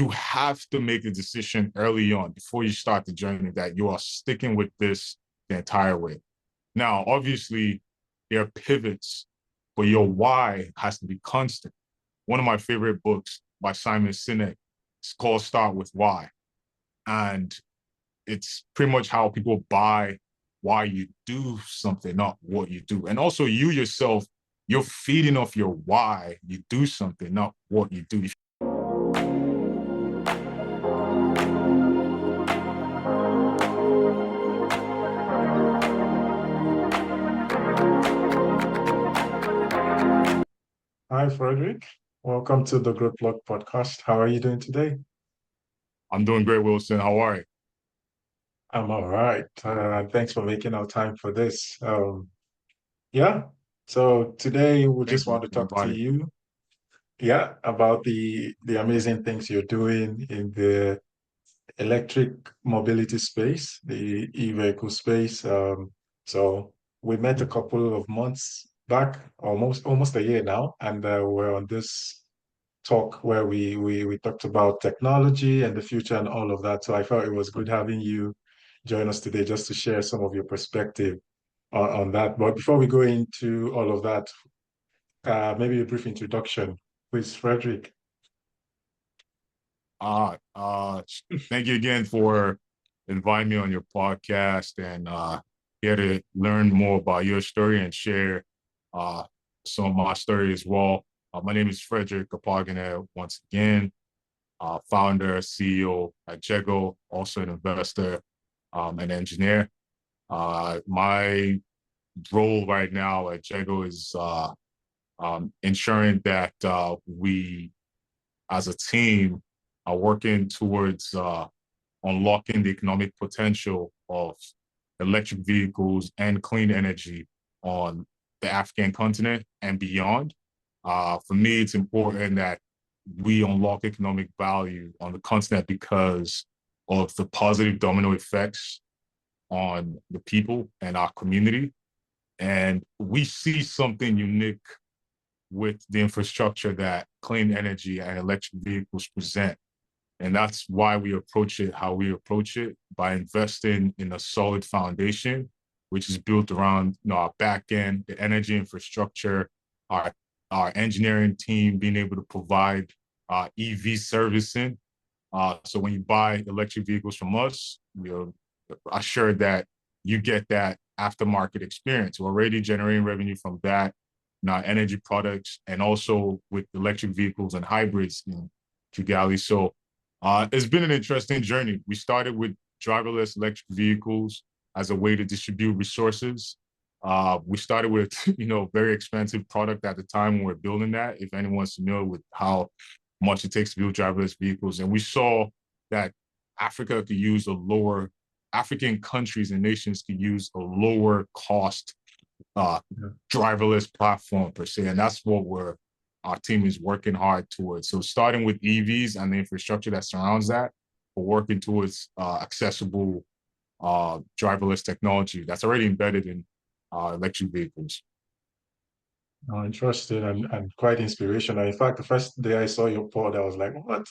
you have to make a decision early on before you start the journey that you are sticking with this the entire way. Now, obviously, there are pivots, but your why has to be constant. One of my favorite books by Simon Sinek is called Start With Why. And it's pretty much how people buy why you do something, not what you do. And also you yourself, you're feeding off your why you do something, not what you do. Hi, Frederick. Welcome to the Growth Blog podcast. How are you doing today? I'm doing great, Wilson. How are you? I'm all right. Thanks for making our time for this. Yeah. So today we Thank just you want to for talk to inviting. you, yeah, about the amazing things you're doing in the electric mobility space, the e-vehicle space. So we met a couple of months back, almost a year now, and we're on this talk where we talked about technology and the future and all of that. So I felt it was good having you join us today just to share some of your perspective on that. But before we go into all of that, maybe a brief introduction. Please, Frederick. Uh, uh, Thank you again for inviting me on your podcast and here to learn more about your story and share uh, some of my story as well. My name is Frederick Akpoghene once again, founder, CEO at JEGO, also an investor, an engineer. My role right now at JEGO is ensuring that we, as a team, are working towards unlocking the economic potential of electric vehicles and clean energy on the African continent and beyond. For me, it's important that we unlock economic value on the continent because of the positive domino effects on the people and our community. And we see something unique with the infrastructure that clean energy and electric vehicles present. And that's why we approach it how we approach it, by investing in a solid foundation, which is built around our back end, the energy infrastructure, our our engineering team being able to provide EV servicing. So when you buy electric vehicles from us, we're assured that you get that aftermarket experience. We're already generating revenue from that in our energy products and also with electric vehicles and hybrids in Kigali. So it's been an interesting journey. We started with driverless electric vehicles as a way to distribute resources. We started with, very expensive product at the time when we were building that, if anyone's familiar with how much it takes to build driverless vehicles. And we saw that Africa could use African countries and nations could use a lower cost driverless platform per se. And that's what our team is working hard towards. So starting with EVs and the infrastructure that surrounds that, we're working towards accessible driverless technology that's already embedded in electric vehicles. Oh, interesting and quite inspirational. In fact, the first day I saw your pod, I was like, what?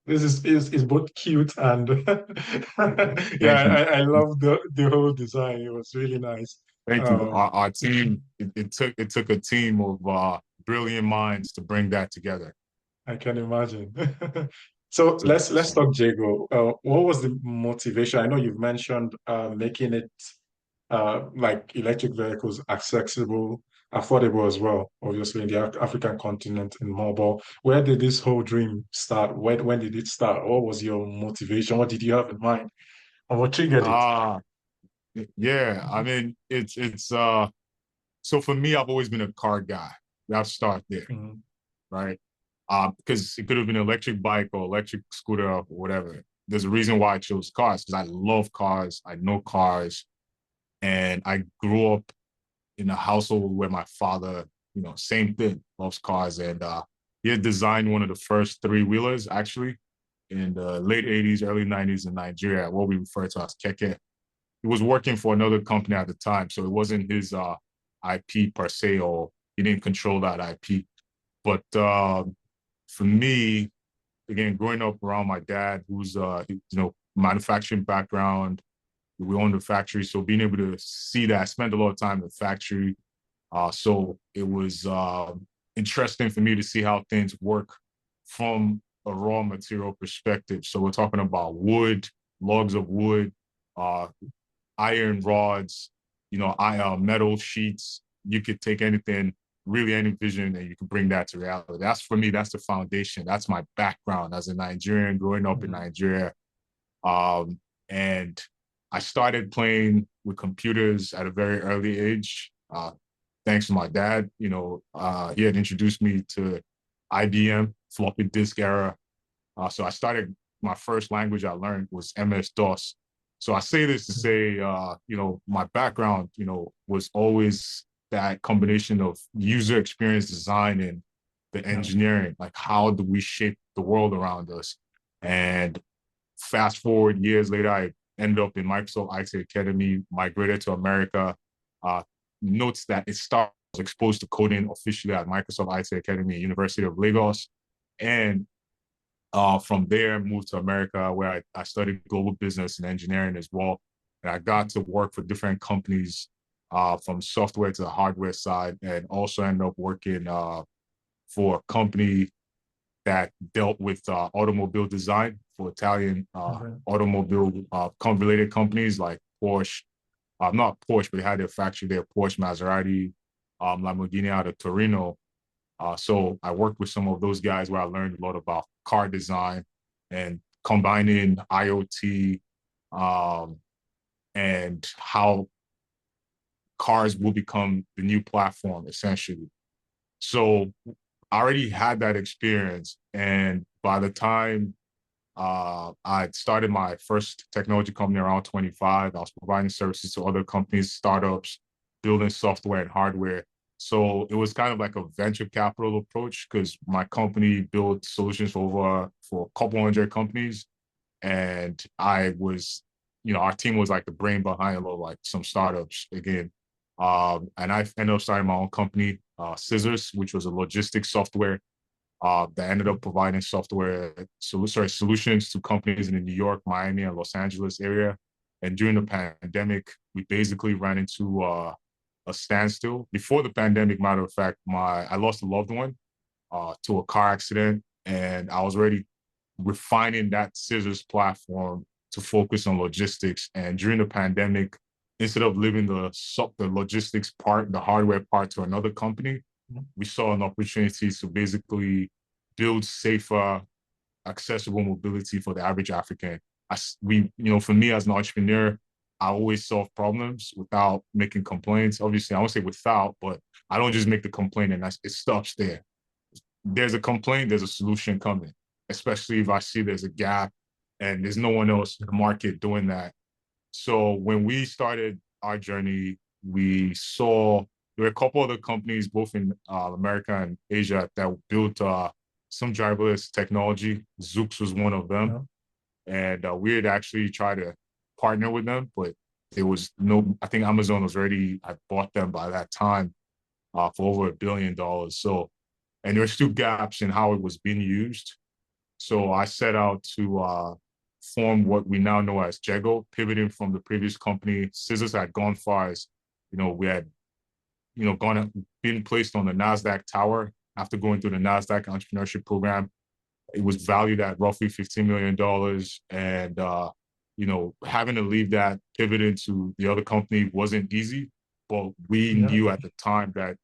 This is both cute and yeah, Thank you. I love the whole design. It was really nice. Thank you. Um, Our team, it took a team of brilliant minds to bring that together. I can imagine. So let's talk JEGO. What was the motivation? I know you've mentioned making it like electric vehicles accessible, affordable as well, obviously in the African continent and mobile. Where did this whole dream start? When did it start? What was your motivation? What did you have in mind? And what triggered it? Ah, yeah. I mean, so for me, I've always been a car guy. Let's start there, Mhm. right? Because it could have been an electric bike or electric scooter or whatever. There's a reason why I chose cars, because I love cars. I know cars. And I grew up in a household where my father, same thing, loves cars. And he had designed one of the first three-wheelers, actually, in the late 80s, early 90s in Nigeria, what we refer to as keke. He was working for another company at the time, so it wasn't his IP per se, or he didn't control that IP. But for me, again, growing up around my dad, who's manufacturing background, we own the factory, so being able to see that, I spent a lot of time in the factory. So it was interesting for me to see how things work from a raw material perspective. So we're talking about wood, logs of wood, uh, iron rods, metal sheets. You could take anything, really any vision, and you can bring that to reality. That's for me, that's the foundation. That's my background as a Nigerian, growing up in Nigeria. And I started playing with computers at a very early age. Thanks to my dad, he had introduced me to IBM, floppy disk era. So I started, my first language I learned was MS-DOS. So I say this to say, my background, was always that combination of user experience design and the engineering, like how do we shape the world around us? And fast forward years later, I ended up in Microsoft IT Academy, migrated to America. Notes that it started exposed to coding officially at Microsoft IT Academy, University of Lagos. And from there, moved to America, where I studied global business and engineering as well. And I got to work for different companies, from software to the hardware side, and also ended up working for a company that dealt with automobile design for Italian automobile related companies like Porsche. Not Porsche, but they had their factory there, Porsche, Maserati, Lamborghini out of Torino. So I worked with some of those guys where I learned a lot about car design and combining IoT and how cars will become the new platform, essentially. So I already had that experience. And by the time I started my first technology company around 25, I was providing services to other companies, startups, building software and hardware. So it was kind of like a venture capital approach, because my company built solutions for a couple hundred companies. And I was, our team was like the brain behind a lot of like some startups again. And I ended up starting my own company, Scissors, which was a logistics software that ended up providing solutions to companies in the New York, Miami, and Los Angeles area. And during the pandemic, we basically ran into a standstill. Before the pandemic, matter of fact, I lost a loved one to a car accident, and I was already refining that Scissors platform to focus on logistics. And during the pandemic, instead of leaving the logistics part, the hardware part, to another company, we saw an opportunity to basically build safer, accessible mobility for the average African. For me as an entrepreneur, I always solve problems without making complaints. Obviously, I won't say without, but I don't just make the complaint and it stops there. There's a complaint, there's a solution coming, especially if I see there's a gap and there's no one else in the market doing that. So when we started our journey, we saw there were a couple other companies, both in America and Asia, that built some driverless technology. Zoox was one of them. And we had actually tried to partner with them, but there was I think Amazon was already, I bought them by that time for over $1 billion. So, and there were still gaps in how it was being used. So I set out to form what we now know as JEGO, pivoting from the previous company. Scissors had gone far as, we had, been placed on the NASDAQ tower after going through the NASDAQ entrepreneurship program. It was valued at roughly $15 million. And, having to leave that, pivot into the other company wasn't easy, but we knew at the time that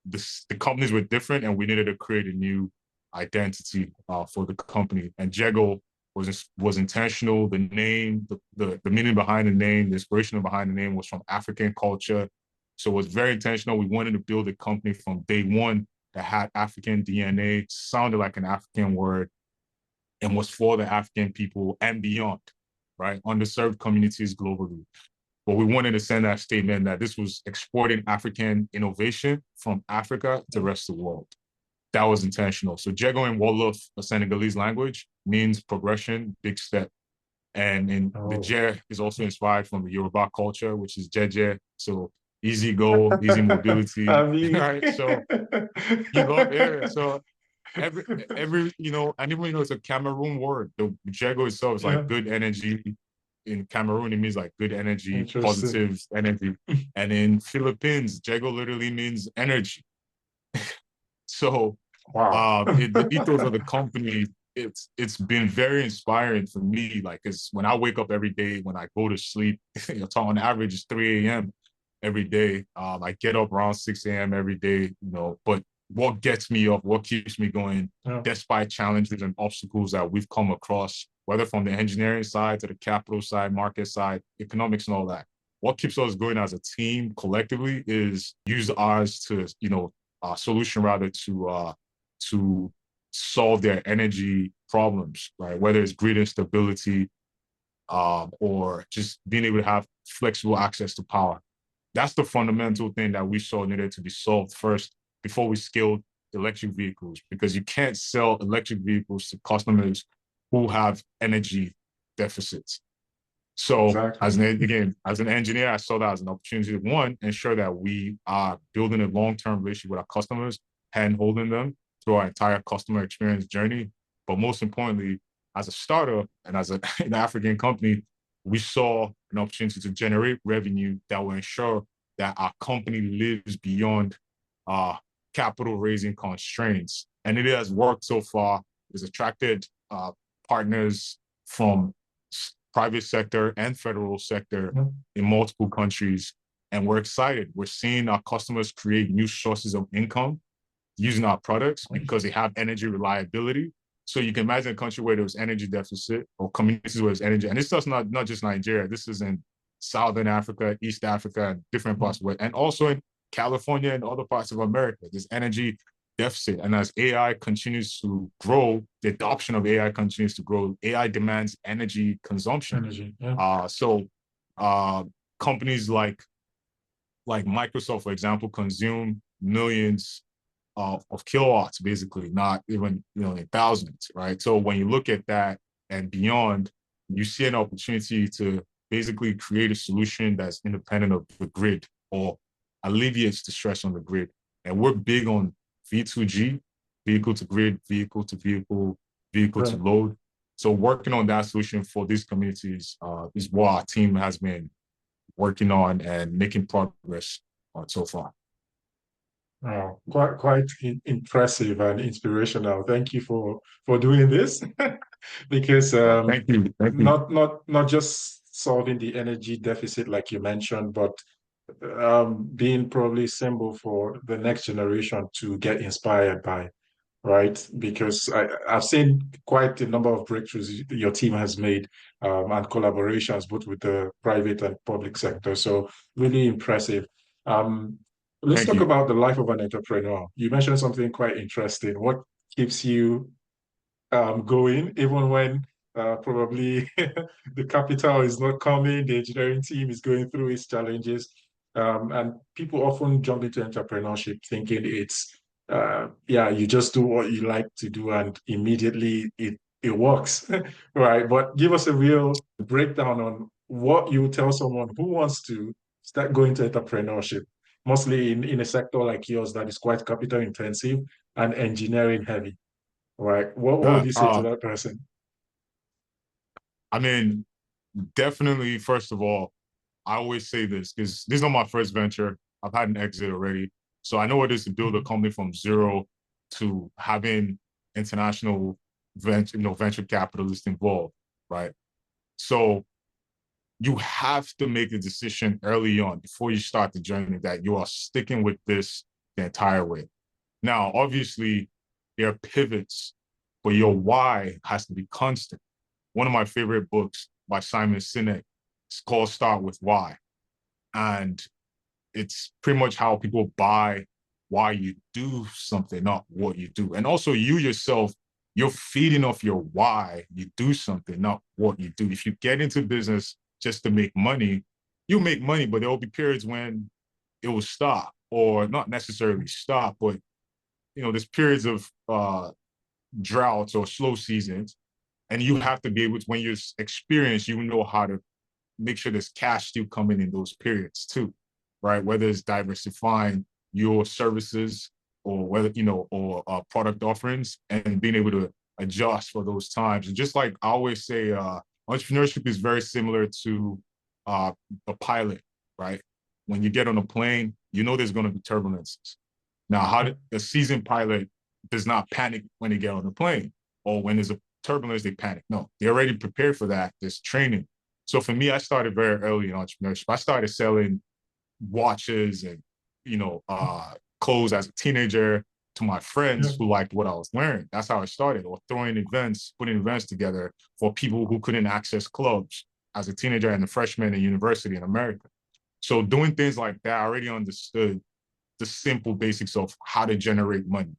the companies were different and we needed to create a new identity for the company. And JEGO was intentional. The name, the meaning behind the name, the inspiration behind the name was from African culture. So it was very intentional. We wanted to build a company from day one that had African DNA, sounded like an African word, and was for the African people and beyond, right? Underserved communities globally. But we wanted to send that statement that this was exporting African innovation from Africa to the rest of the world. That was intentional. So JEGO in Wolof, a Senegalese language, means progression, big step. And the Je is also inspired from the Yoruba culture, which is Jeje. So easy go, easy mobility. I mean, right? So you love it. So every and even it's a Cameroon word. The JEGO itself is like Yeah, good energy. In Cameroon, it means like good energy, interesting. positive energy. And in Philippines, JEGO literally means energy. So Wow. the ethos of the company, it's been very inspiring for me. Like, cause when I wake up every day, when I go to sleep, on average it's 3 a.m. every day. I get up around 6 a.m. every day, but what gets me up, what keeps me going, Yeah, despite challenges and obstacles that we've come across, whether from the engineering side to the capital side, market side, economics and all that. What keeps us going as a team collectively is use ours to, solution rather to solve their energy problems, right? Whether it's grid instability, or just being able to have flexible access to power. That's the fundamental thing that we saw needed to be solved first before we scaled electric vehicles, because you can't sell electric vehicles to customers who have energy deficits. So exactly. as an engineer, I saw that as an opportunity to, one, ensure that we are building a long-term relationship with our customers, hand holding them through our entire customer experience journey. But most importantly, as a startup and as an African company, we saw an opportunity to generate revenue that will ensure that our company lives beyond uh, capital raising constraints. And it has worked so far. It's attracted partners from private sector and federal sector Yeah, in multiple countries. And we're excited. We're seeing our customers create new sources of income using our products because they have energy reliability. So you can imagine a country where there's energy deficit, or communities where there's energy. And this is not just Nigeria. This is in Southern Africa, East Africa, and different parts of the world. And also in California and other parts of America, there's energy deficit. And as AI continues to grow, the adoption of AI continues to grow. AI demands energy consumption. energy. Yeah, So companies like Microsoft, for example, consume millions of kilowatts, basically, not even in thousands, right? So when you look at that and beyond, you see an opportunity to basically create a solution that's independent of the grid or alleviates the stress on the grid. And we're big on V2G, vehicle to grid, vehicle to vehicle, vehicle to right. load. So working on that solution for these communities is what our team has been working on and making progress on so far. Wow, quite impressive and inspirational. Thank you for doing this because Thank you. Thank you. not just solving the energy deficit like you mentioned, but being probably symbol for the next generation to get inspired by, right? Because I've seen quite a number of breakthroughs your team has made, and collaborations both with the private and public sector. So really impressive. Um, let's Thank talk you. about the life of an entrepreneur. You mentioned something quite interesting. What keeps you going, even when probably the capital is not coming, the engineering team is going through its challenges. And people often jump into entrepreneurship thinking it's, yeah, you just do what you like to do and immediately it works, right? But give us a real breakdown on what you tell someone who wants to start going to entrepreneurship, mostly in a sector like yours that is quite capital intensive and engineering heavy. Right. What would Yeah. you say to that person? I mean, definitely, first of all, I always say this because this is not my first venture. I've had an exit already. So I know what it is to build a Mhm. company from zero to having international venture capitalists involved, right? So you have to make a decision early on before you start the journey that you are sticking with this the entire way. Now, obviously, there are pivots, but your why has to be constant. One of my favorite books by Simon Sinek is called Start With Why. And it's pretty much how people buy why you do something, not what you do. And also you yourself, you're feeding off your why you do something, not what you do. If you get into business just to make money, you make money, but there will be periods when it will stop, or not necessarily stop, but there's periods of droughts or slow seasons. And you have to be able to, when you're experienced, you know how to make sure there's cash still coming in those periods too, right? Whether it's diversifying your services or whether, or product offerings, and being able to adjust for those times. And just like I always say, entrepreneurship is very similar to a pilot, right? When you get on a plane, you know there's going to be turbulences. Now, the seasoned pilot does not panic when they get on the plane, or when there's a turbulence, they panic. No, they're already prepared for that. There's training. So for me, I started very early in entrepreneurship. I started selling watches and, clothes as a teenager to my friends who liked what I was wearing. That's how I started, or throwing events, putting events together for people who couldn't access clubs as a teenager and a freshman in university in America. So doing things like that, I already understood the simple basics of how to generate money.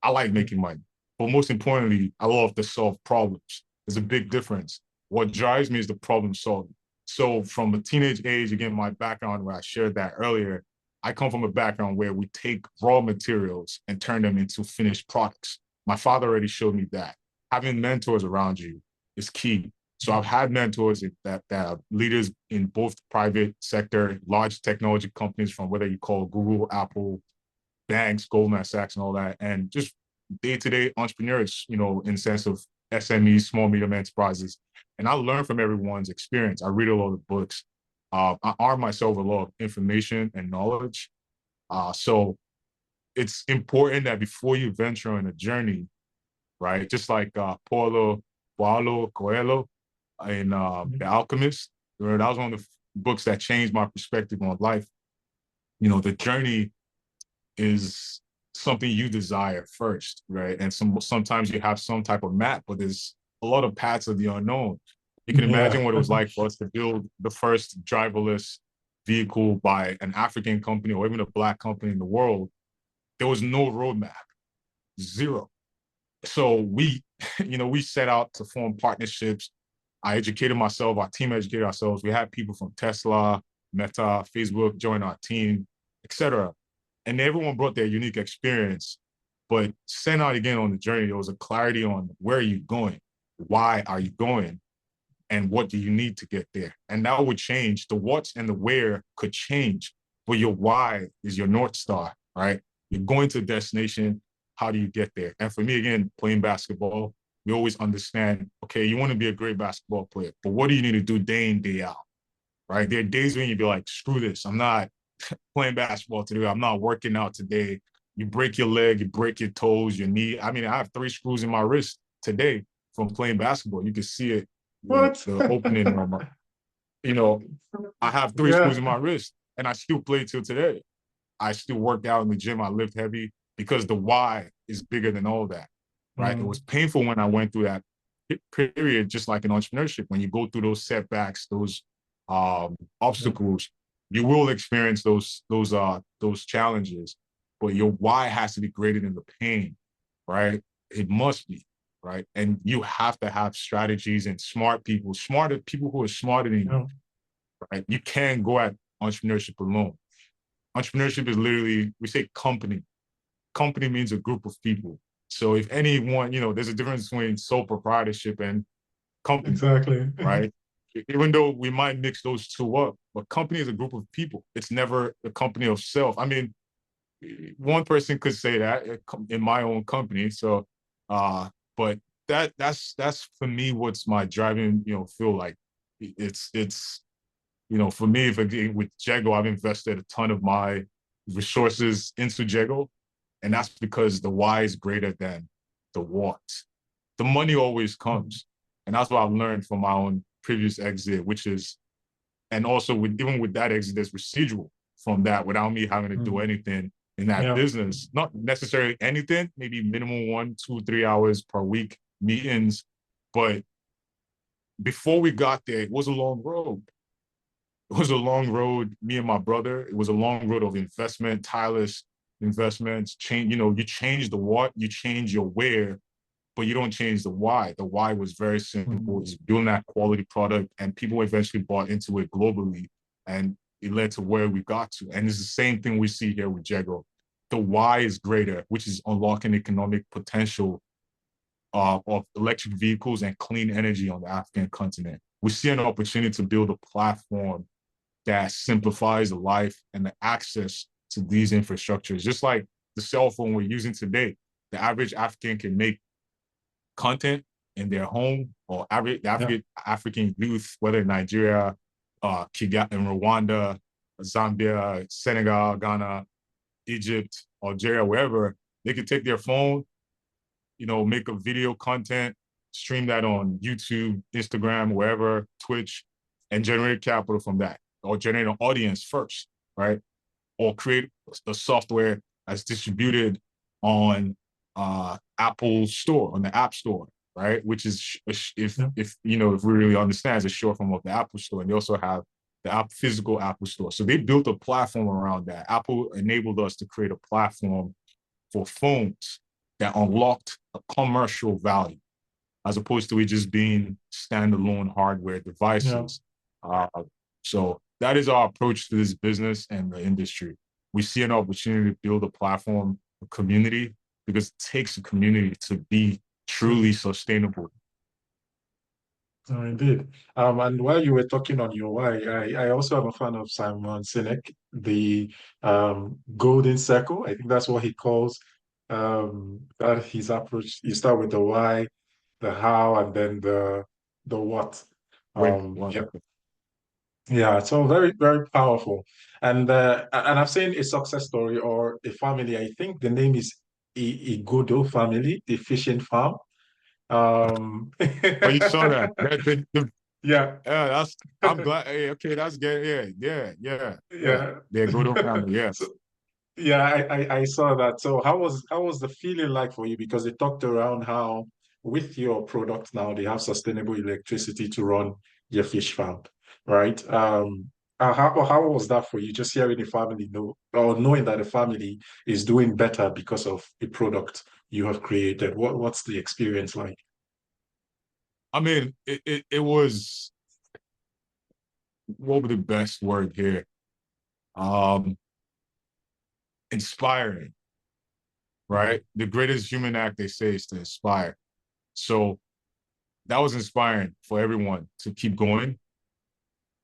I like making money, but most importantly, I love to solve problems. There's a big difference. What drives me is the problem solving. So from a teenage age, again, my background, where I shared that earlier, I come from a background where we take raw materials and turn them into finished products. My father already showed me that. Having mentors around you is key. So I've had mentors that are leaders in both private sector, large technology companies, from whether you call Google, Apple, banks, Goldman Sachs, and all that, and just day-to-day entrepreneurs, in sense of SMEs, small, medium enterprises. And I learn from everyone's experience. I read a lot of books. I arm myself with a lot of information and knowledge. So it's important that before you venture on a journey, right, just like Paulo Coelho in The Alchemist, that was one of the books that changed my perspective on life. The journey is something you desire first, right? And sometimes you have some type of map, but there's a lot of paths of the unknown. You can imagine what it was like for us to build the first driverless vehicle by an African company or even a Black company in the world. There was no roadmap, zero. So we, we set out to form partnerships. I educated myself, our team educated ourselves. We had people from Tesla, Meta, Facebook join our team, etc. And everyone brought their unique experience, but sent out again on the journey, there was a clarity on where are you going, why are you going, and what do you need to get there? And that would change. The what's and the where could change, but your why is your North Star, right? You're going to a destination, how do you get there? And for me, again, playing basketball, we always understand, okay, you want to be a great basketball player, but what do you need to do day in, day out, right? There are days when you'd be like, screw this, I'm not playing basketball today, I'm not working out today. You break your leg, you break your toes, your knee. I mean, I have 3 screws in my wrist today from playing basketball. You can see it, the opening on my, I have 3 screws in my wrist, and I still play till today. I still work out in the gym, I lift heavy, because the why is bigger than all that, right? It was painful when I went through that period, just like in entrepreneurship. When you go through those setbacks, those obstacles, you will experience those challenges, but your why has to be greater than the pain, right? It must be, right? And you have to have strategies and smarter people who are smarter than you, right? You can't go at entrepreneurship alone. Entrepreneurship is literally, we say company. Company means a group of people. So if anyone, there's a difference between sole proprietorship and company, right? Even though we might mix those two up, but company is a group of people. It's never a company of self. I mean, one person could say that in my own company. So, but that's for me what's my driving, feel like. It's for me, with JEGO, I've invested a ton of my resources into JEGO, and that's because the why is greater than the what. The money always comes, and that's what I've learned from my own previous exit, which is, and also even with that exit, there's residual from that without me having to do anything in that business. Not necessarily anything, maybe minimum 1, 2, 3 hours per week meetings, but before we got there, it was a long road. It was a long road, me and my brother. It was a long road of investment, tireless investments. You change the what, you change your where, but you don't change the why. The why was very simple. It's building that quality product, and people eventually bought into it globally, and it led to where we got to. And it's the same thing we see here with JEGO. The why is greater, which is unlocking economic potential of electric vehicles and clean energy on the African continent. We see an opportunity to build a platform that simplifies the life and the access to these infrastructures. Just like the cell phone we're using today, the average African can make content in their home, or average African youth, whether in Nigeria, Kigali, in Rwanda, Zambia, Senegal, Ghana, Egypt, Algeria, wherever, they could take their phone, make a video content, stream that on YouTube, Instagram, wherever, Twitch, and generate capital from that, or generate an audience first, right? Or create a software that's distributed on Apple Store, on the App Store, right? Which is, if we really understand, is a short form of the Apple Store. And they also have the physical Apple Store. So they built a platform around that. Apple enabled us to create a platform for phones that unlocked a commercial value, as opposed to it just being standalone hardware devices. So that is our approach to this business and the industry. We see an opportunity to build a platform, a community, because it takes a community to be truly sustainable. Oh, indeed. And while you were talking on your why, I also am a fan of Simon Sinek, the golden circle. I think that's what he calls that his approach. You start with the why, the how, and then the what. Yeah, yeah. So very, very powerful. And I've seen a success story or a family. I think the name is Igodo family, the fishing farm. Oh, you saw that? Yeah. I'm glad. Hey, okay, that's good. Yeah. Yeah. They're good family. Yes. So yeah, I saw that. So how was the feeling like for you? Because they talked around how with your product now they have sustainable electricity to run your fish farm, right? How was that for you? Just hearing the family know or knowing that the family is doing better because of the product you have created. What's the experience like? I mean, it was, what would the best word here? Inspiring, right? The greatest human act, they say, is to inspire. So that was inspiring for everyone to keep going,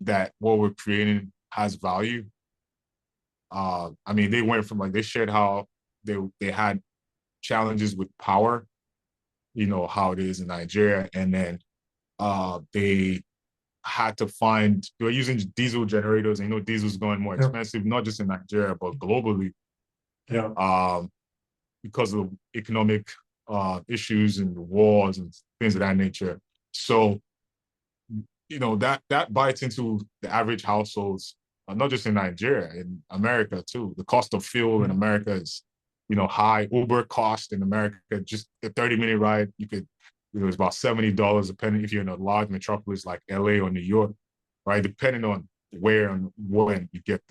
that what we're creating has value. I mean, they went from, like, they shared how they had challenges with power, how it is in Nigeria. And then they had to they were using diesel generators, and diesel's going more Yeah. expensive, not just in Nigeria, but globally. Yeah. Because of economic issues and wars and things of that nature. So, that bites into the average households, not just in Nigeria, in America too. The cost of fuel in America is, high. Uber cost in America, just a 30-minute ride, it's about $70, depending if you're in a large metropolis like LA or New York, right? Depending on where and when you get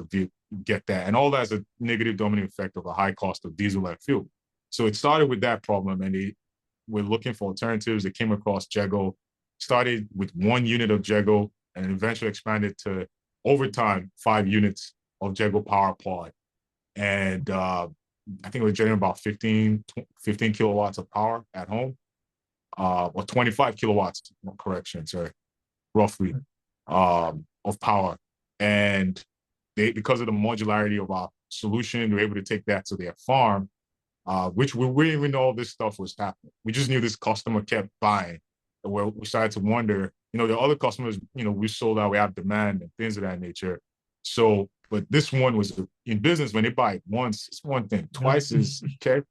that. And all that's a negative domino effect of a high cost of diesel and fuel. So it started with that problem, and they were looking for alternatives. They came across JEGO, started with 1 unit of JEGO, and eventually expanded to, over time, 5 units of JEGO Power Pod. And I think it was generating about 15 kilowatts of power at home, or 25 kilowatts, correction, sorry, roughly, of power. And because of the modularity of our solution, they were able to take that to their farm, which we didn't even know all this stuff was happening. We just knew this customer kept buying. Where we started to wonder, the other customers, we sold out, we have demand and things of that nature. So, but this one was in business. When they buy it once, it's one thing. Twice is okay.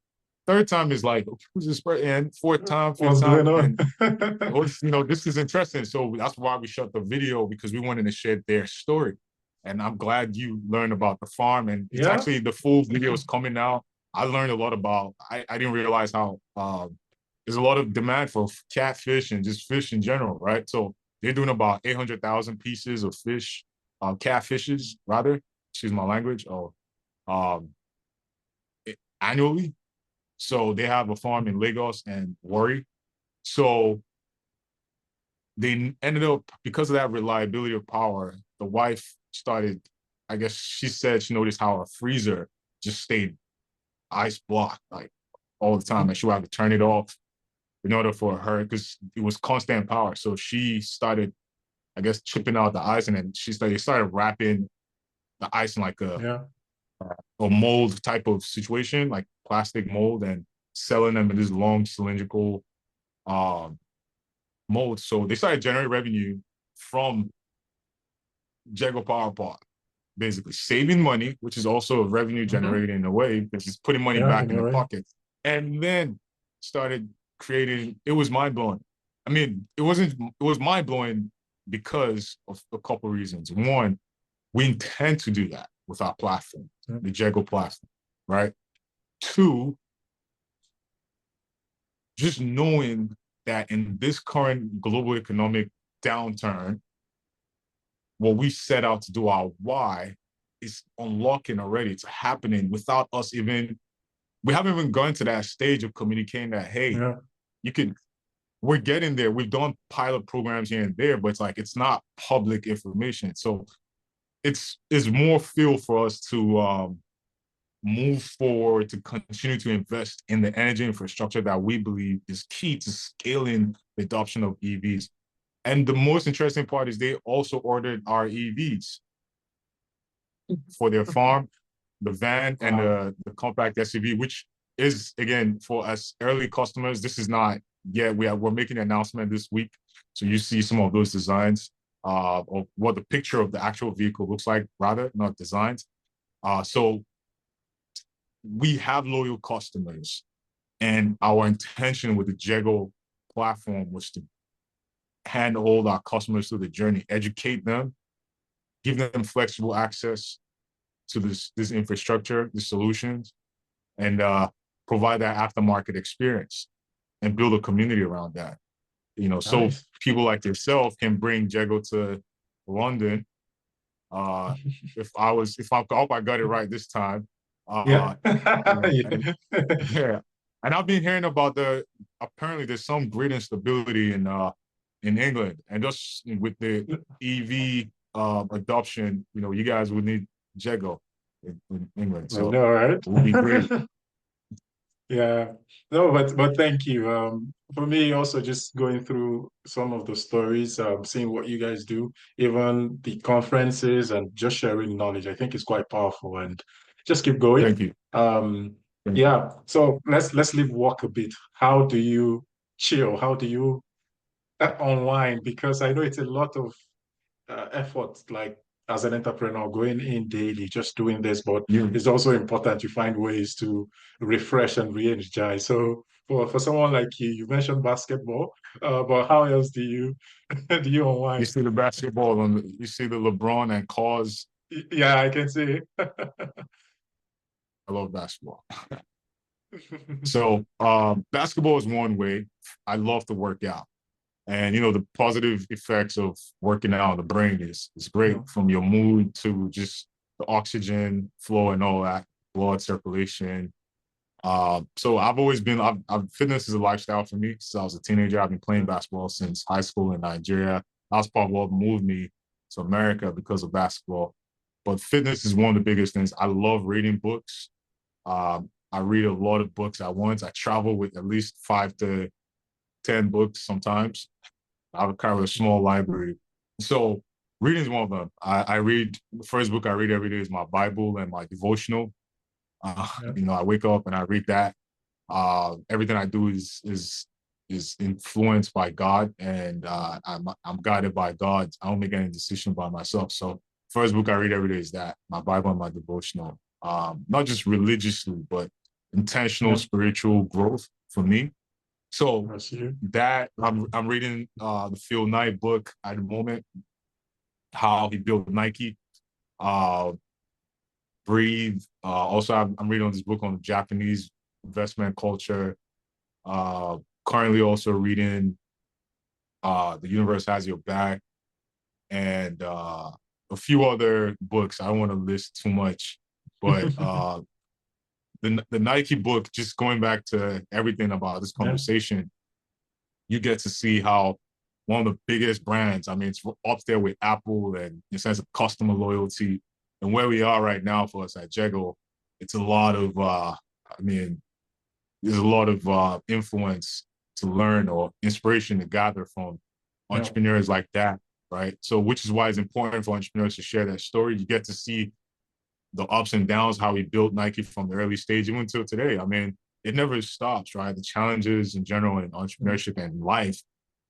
Third time is like, who's this person? And fourth time, fifth What's time, going on? and this is interesting. So that's why we shut the video, because we wanted to share their story. And I'm glad you learned about the farm, and it's actually, the full video is coming out. I learned a lot about, I didn't realize how there's a lot of demand for catfish and just fish in general, right? So they're doing about 800,000 pieces of fish, catfishes rather, excuse my language, annually. So they have a farm in Lagos and Warri. So they ended up, because of that reliability of power, the wife started, I guess she said she noticed how her freezer just stayed ice blocked, like, all the time, and she would have to turn it off in order for her, because it was constant power. So she started, I guess, chipping out the ice, and then they started wrapping the ice in like a a mold type of situation, like plastic mold, and selling them in this long cylindrical um, mold. So they started generating revenue from JEGO Power Pod, basically saving money, which is also a revenue Hmm. generating in a way, because it's putting money Yeah, back in in a the way. pocket. And then started creating, it was mind blowing. I mean, it was mind blowing because of a couple of reasons. One, we intend to do that with our platform, Yeah. the JEGO platform, right? Two, just knowing that in this current global economic downturn, what we set out to do, our why, is unlocking already. It's happening without us even, we haven't even gone to that stage of communicating that, hey, Yeah. you can, we're getting there. We've done pilot programs here and there, but it's like, it's not public information. So it's more fuel for us to move forward, to continue to invest in the energy infrastructure that we believe is key to scaling the adoption of EVs. And the most interesting part is they also ordered our EVs for their farm, the van, and Wow. the compact SUV, which is, again, for us early customers, this is not yet. We're making an announcement this week. So you see some of those designs of what the picture of the actual vehicle looks like, rather, not designs. So we have loyal customers, and our intention with the JEGO platform was to handhold our customers through the journey, educate them, give them flexible access to this infrastructure, the solutions, and provide that aftermarket experience and build a community around that. You know, so Nice. people like yourself can bring JEGO to London. Uh, if I hope I got it right this time. Yeah. You know, Yeah. and yeah, and I've been hearing about apparently there's some great instability in England, and just with the EV adoption, you know, you guys would need JEGO in England, I so know, it would be great. right? Yeah. No, but thank you. For me, also just going through some of the stories, seeing what you guys do, even the conferences and just sharing knowledge, I think is quite powerful. And just keep going. Thank you. Um, Thank you. yeah. So let's leave work a bit. How do you chill? How do you unwind? Because I know it's a lot of effort, like as an entrepreneur, going in daily, just doing this, but You it's also important to find ways to refresh and re-energize. So for someone like you mentioned basketball, but how else do you do you you unwind? see the basketball and you see the LeBron and cause. Yeah, I can see. I love basketball. So basketball is one way. I love to work out. And you know, the positive effects of working out on the brain is great, No, from your mood to just the oxygen flow and all that, blood circulation. So I've always been, fitness is a lifestyle for me since I was a teenager. I've been playing no, basketball since high school in Nigeria. That's part of what moved me to America because of basketball. But fitness is one of the biggest things. I love reading books. I read a lot of books at once. I travel with at least 5 to 10 books sometimes. I have kind of a small library. So reading is one of them. I read, the first book I read every day is my Bible and my devotional. yeah, You know, I wake up and I read that. Everything I do is influenced by God, and I'm guided by God. I don't make any decision by myself. So first book I read every day is that, my Bible and my devotional. Not just religiously, but intentional yeah. spiritual growth for me. So I see you. that I'm reading the Phil Knight book at the moment, how he built Nike. Uh, Breathe. Also, I'm reading this book on Japanese investment culture. Uh, Currently, also reading The Universe Has Your Back, and a few other books. I don't want to list too much, but the Nike book, just going back to everything about this Yeah, conversation, you get to see how one of the biggest brands, I mean, it's up there with Apple, and in the sense of customer loyalty, and where we are right now for us at JEGO, it's a lot of, I mean, there's a lot of influence to learn or inspiration to gather from yeah, entrepreneurs like that, right? So, which is why it's important for entrepreneurs to share that story. You get to see the ups and downs, how he built Nike from the early stage even until today. I mean, it never stops, right? The challenges in general in entrepreneurship and life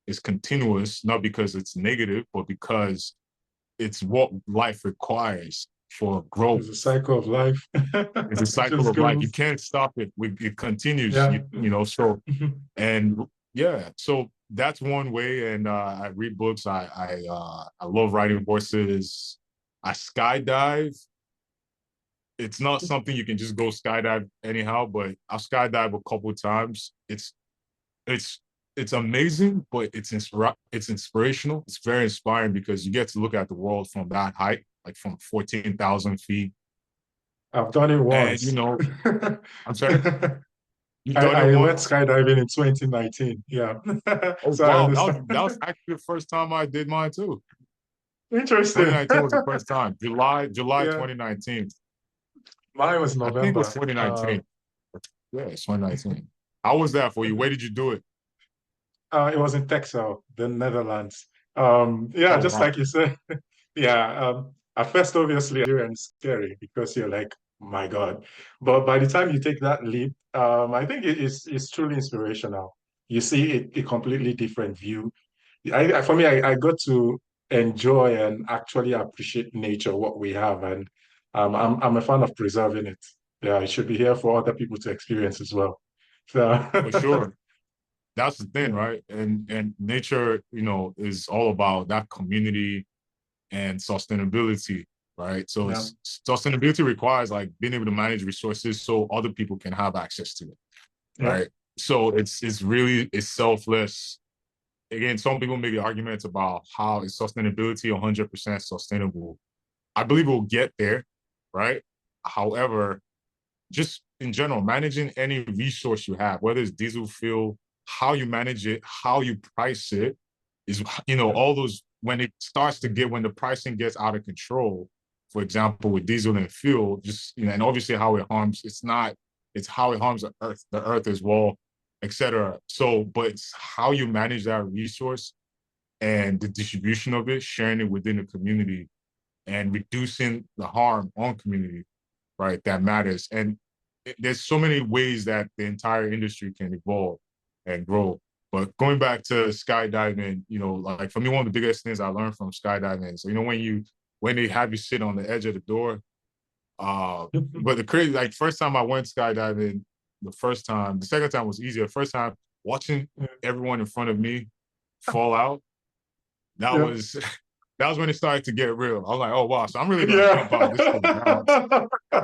is continuous, not because it's negative, but because it's what life requires for growth. It's a cycle of life. It's a It cycle just of life. You goes. can't stop it. It continues. Yeah. So and yeah, so that's one way. And I read books. I love riding horses. I skydive. It's not something you can just go skydive anyhow, but I've skydived a couple of times. It's it's amazing, but it's inspirational. It's very inspiring because you get to look at the world from that height, like from 14,000 feet. I've done it And once. I'm sorry, you've done it I went once. skydiving in 2019. Yeah. Oh So I wow, understand. that was actually the first time I did mine too. Interesting. 2019 was the first time. July Yeah. 2019. Mine was I think it was November. 2019. Yeah, it's 2019. How was that for you? Where did you do it? It was in Texel, the Netherlands. Yeah, Oh just wow, like you said. Yeah. At first, obviously, it's scary because you're like, my God. But by the time you take that leap, I think it's truly inspirational. You see a completely different view. For me, I got to enjoy and actually appreciate nature, what we have, and I'm a fan of preserving it. Yeah, it should be here for other people to experience as well. for So, sure. That's the thing, yeah, right? And nature, is all about that community and sustainability, right? So yeah, sustainability requires like being able to manage resources so other people can have access to it, yeah, right? So it's selfless. Again, some people make the arguments about how is sustainability 100% sustainable. I believe we'll get there, right? However, just in general, managing any resource you have, whether it's diesel fuel, how you manage it, how you price it, is yeah, all those when the pricing gets out of control. For example, with diesel and fuel, just and obviously how it harms. It's how it harms the earth as well, etc. So, but it's how you manage that resource and the distribution of it, sharing it within the community, and reducing the harm on community, right? That matters. And there's so many ways that the entire industry can evolve and grow. But going back to skydiving, like for me, one of the biggest things I learned from skydiving is, when they have you sit on the edge of the door. But the crazy, like first time I went skydiving, the second time was easier. The first time watching everyone in front of me fall out, that yeah, was that was when it started to get real. I was like, oh wow, so I'm really gonna yeah. jump out this thing now.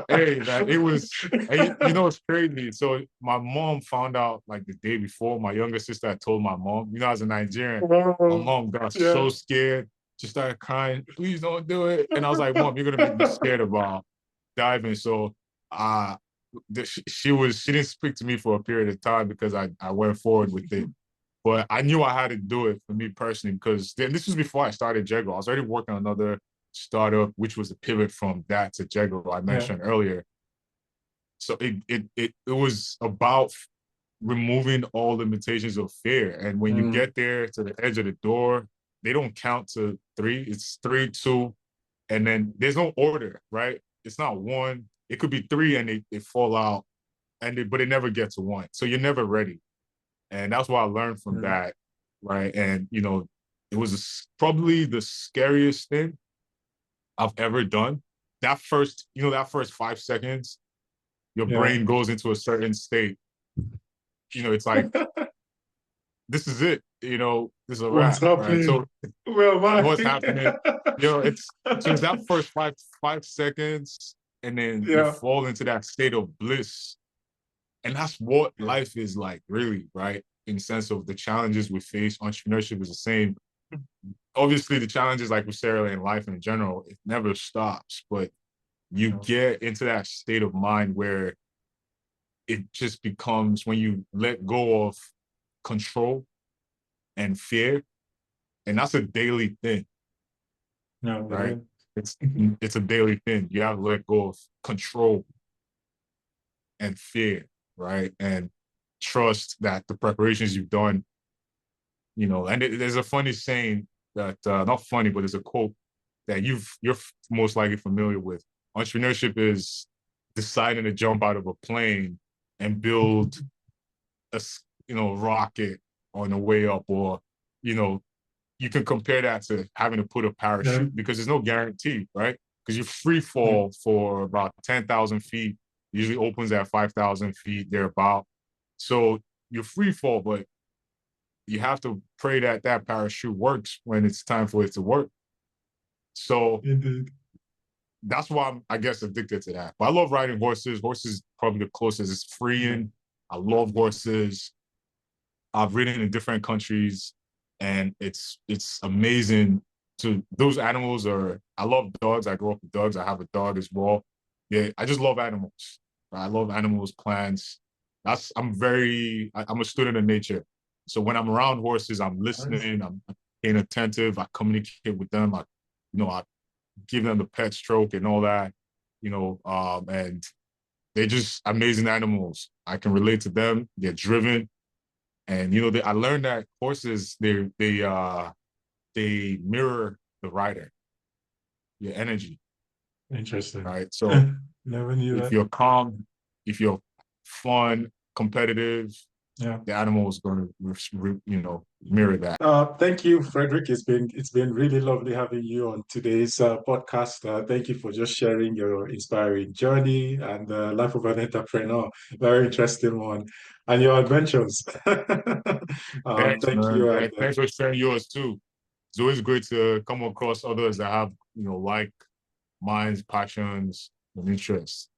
Hey, man, it was, and it's crazy. So my mom found out like the day before. My younger sister had told my mom, as a Nigerian, my Wow. mom got Yeah. so scared. She started crying, please don't do it. And I was like, Mom, you're going to make me scared about diving. So uh, she didn't speak to me for a period of time because I went forward with it. But I knew I had to do it for me personally because this was before I started JEGO. I was already working on another startup, which was a pivot from that to JEGO I Yeah. mentioned earlier. So it was about removing all limitations of fear. And when you Mm, get there to the edge of the door, they don't count to three. It's three, two, and then there's no order, right? It's not one. It could be three and they fall out, but it never gets to one. So you're never ready. And that's what I learned from mm, that, right? And it was probably the scariest thing I've ever done. That first 5 seconds, your yeah. brain goes into a certain state. It's like, this is it. This is a What's wrap, right? happening? So Well, my. what's happening? It's that first five seconds, and then you Yeah. fall into that state of bliss, and that's what Yeah. life is like, really, right? In the sense of the challenges we face, entrepreneurship is the same. Obviously, the challenges, like we said earlier, in life in general, it never stops. But you Yeah. get into that state of mind where it just becomes when you let go of control and fear, and that's a daily thing, Yeah. right? It It's is. it's a daily thing. You have to let go of control and fear, right? And trust that the preparations you've done, and there's a funny saying that not funny, but there's a quote that you're most likely familiar with. Entrepreneurship is deciding to jump out of a plane and build a rocket on the way up, or you know, you can compare that to having to put a Yeah. parachute because there's no guarantee, right? Because you free Yeah. fall for about 10,000 feet, usually opens at 5,000 feet, thereabout. So you free fall, but you have to pray that that parachute works when it's time for it to work. So Indeed. that's why I guess, addicted to that. But I love riding horses. Horses probably the closest. It's Yeah. freeing. I love horses. I've ridden in different countries, and it's amazing. To those animals are. I love dogs. I grew up with dogs. I have a dog as well. Yeah, I just love animals. I love animals, plants. I'm a student of nature. So when I'm around horses, I'm Nice. listening. I'm being attentive. I communicate with them. I give them the pet stroke and all that. And they're just amazing animals. I can relate to them. They're driven. And I learned that horses they mirror the rider, your energy, Interesting. right? So Never knew if that. you're calm, if you're fun, competitive, Yeah. the animal is going to mirror that. Thank you, Frederick. It's been really lovely having you on today's podcast. Thank you for just sharing your inspiring journey and the life of an entrepreneur. Very interesting one, and your adventures. Thanks, Thank man. you, Yeah, and thanks for sharing yours too. It's always great to come across others that have like minds, passions, and interests.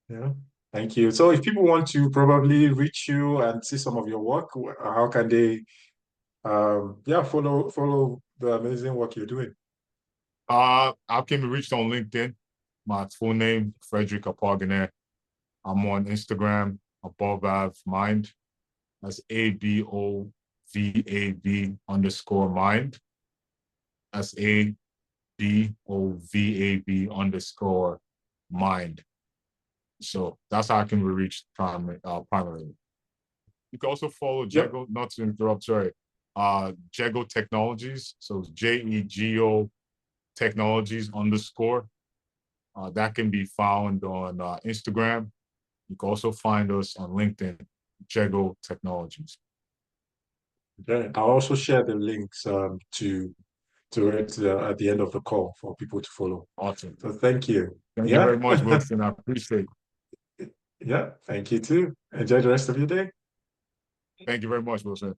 yeah, thank you. So, if people want to probably reach you and see some of your work, how can they, yeah, follow the amazing work you're doing? I can be reached on LinkedIn. My full name, Frederick Akpoghene. I'm on Instagram, above Av mind. That's ABOVAB_mind. That's ABOVAB_mind. So that's how I can be reached primarily. You can also follow Yep. JEGO, not to interrupt, sorry. JéGO Technologies. So it's JEGO Technologies _. That can be found on Instagram. You can also find us on LinkedIn, JéGO Technologies. Okay. I'll also share the links to it at the end of the call for people to follow. Awesome. So thank you. Thank you Yeah. very much, Wilson. I appreciate it. Yeah. Thank you too. Enjoy the rest of your day. Thank you very much, Wilson.